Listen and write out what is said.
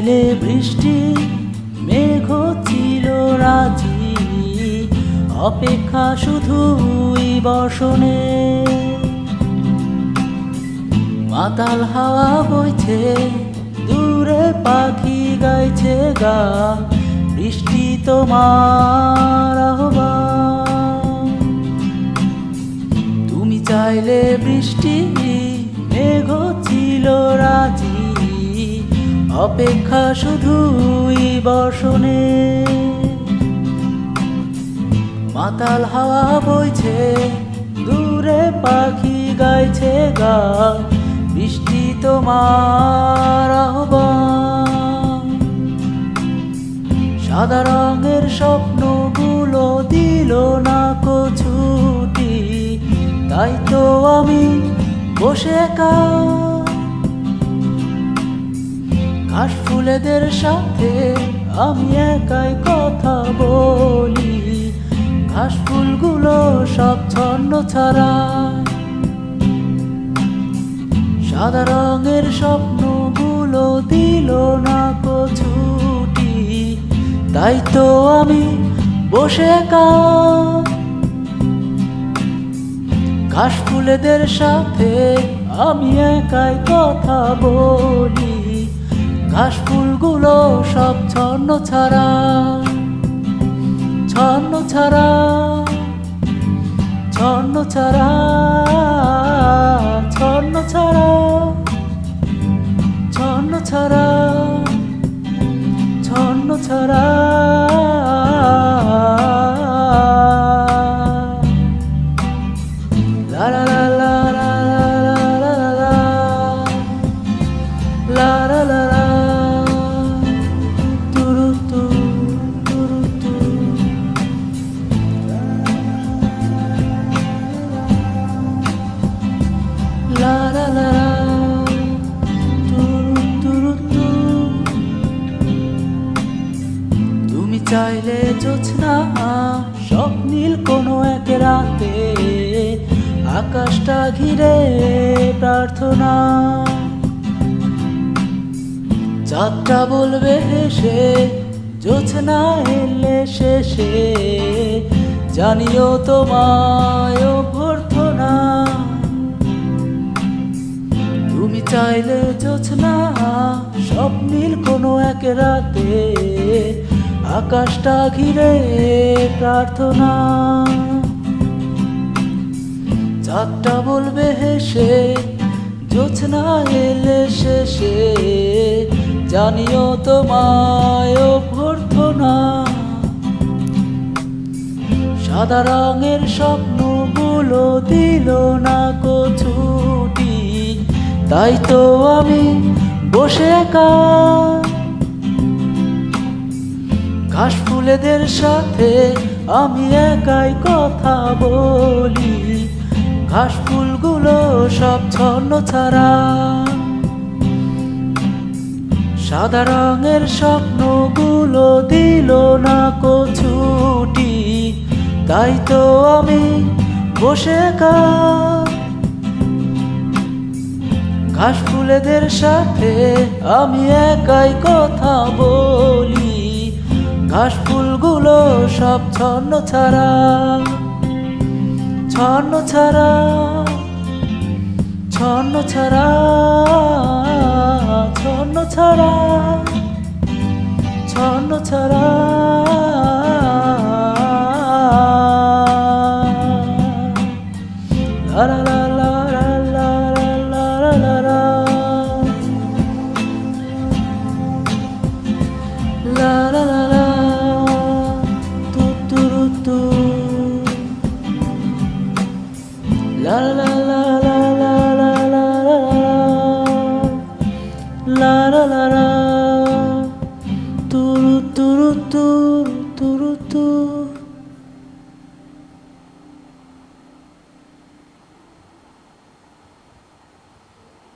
চাইলে বৃষ্টি মেঘ ছিল রাজি, অপেক্ষা শুধুই বর্ষণে। মাতাল হাওয়া বইছে, দূরে পাখি গাইছে গান, বৃষ্টি তোমার আহ্বান। তুমি চাইলে বৃষ্টি মেঘ ছিল রাজি, অপেক্ষা শুধুই বর্ষণে। মাতাল হাওয়া বইছে, দূরে পাখি গাইছে গান, বৃষ্টি তোমার আহ্বান। সাদা রঙের স্বপ্নগুলো দিল না কো ছুটি, তাই তো আমি বসে একা। ঘাস ফুলেদের সাথে আমি একাই কথা বলি, ঘাস ফুলগুলো সব ছন্ন ছাড়া। সাদা রঙের স্বপ্নগুলো দিল না কো ছুটি, তাই তো আমি বসে একা। ঘাস ফুলেদের সাথে আমি একাই কথা বলি, ঘাস ফুলগুলো সব ছন্ন ছাড়া। ছন্ন ছাড়া, ছন্ন ছাড়া, ছন্ন ছাড়া, ছন্ন ছাড়া, ছন্ন ছাড়া। লা লা লা লা লা লা লা লা লা লা লা, তুরু তু তুরু তু। লা লা লা লা, তুরু তুরু তু। তুমি চাইলে জোছনা স্বপ্নীল কোনো এক রাতে, আকাশটা ঘিরে প্রার্থনা। চাঁদটা বলবে হেসে, জোছনা এলে শেষে, জানিও তোমায় অভ্যর্থনা। তুমি চাইলে জোছনা স্বপ্নীল কোনো এক রাতে, আকাশটা ঘিরে প্রার্থনা। চাঁদটা বলবে হেসে, জোছনা এলে শেষে, জানিও তোমায় অভ্যর্থনা। সাদা রঙের স্বপ্নগুলো দিল না কো ছুটি, তাই তো আমি বসে একা। ঘাস ফুলেদের সাথে আমি একাই কথা বলি, ঘাস ফুলগুলো সব ছন্ন ছাড়া। সাদা রঙের স্বপ্নগুলো দিল না কো ছুটি, তাই তো আমি বসে একা। ঘাস ফুলেদের সাথে আমি একাই কথা বলি, ঘাস ফুলগুলো সব ছন্ন ছাড়া। ছন্ন ছাড়া, ছন্ন ছাড়া, ছন্ন ছাড়া, ছন্ন ছাড়া।